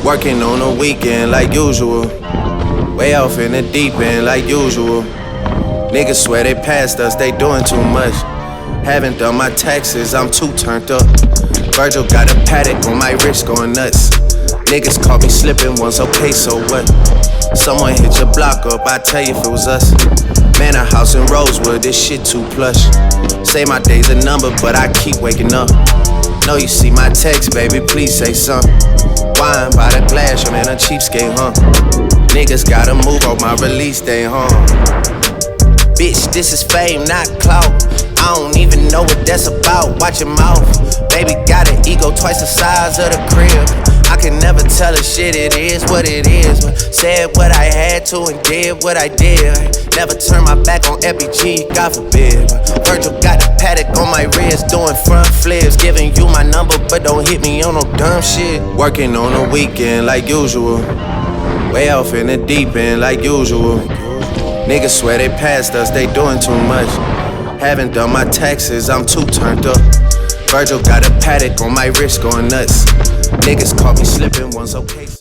Working on the weekend like usual. Way off in the deep end like usual. Niggas swear they passed us, they doing too much. Haven't done my taxes, I'm too turned up. Virgil got a paddock on my wrist going nuts. Niggas caught me slipping once, okay, so what? Someone hit your block up, I tell you if it was us. Man, a house in Rosewood, this shit too plush. Say my day's a number, but I keep waking up. Know you see my text, baby, please say something. Wine by the glass, I'm in a cheapskate, huh? Niggas gotta move on my release day, huh? Bitch, this is fame, not clout. I don't even know what that's about. Watch your mouth. Baby got an ego twice the size of the crib. I can never tell a shit, it is what it is. Said what I had to and did what I did. Never turn my back on FBG, God forbid. Virgil got the paddock on my wrist, doing front flips. Giving you my number, but don't hit me on no dumb shit. Working on the weekend like usual. Way off in the deep end like usual. Niggas swear they passed us, they doing too much. Haven't done my taxes, I'm too turned up. Virgil got a paddock on my wrist going nuts. Niggas caught me slipping once, okay.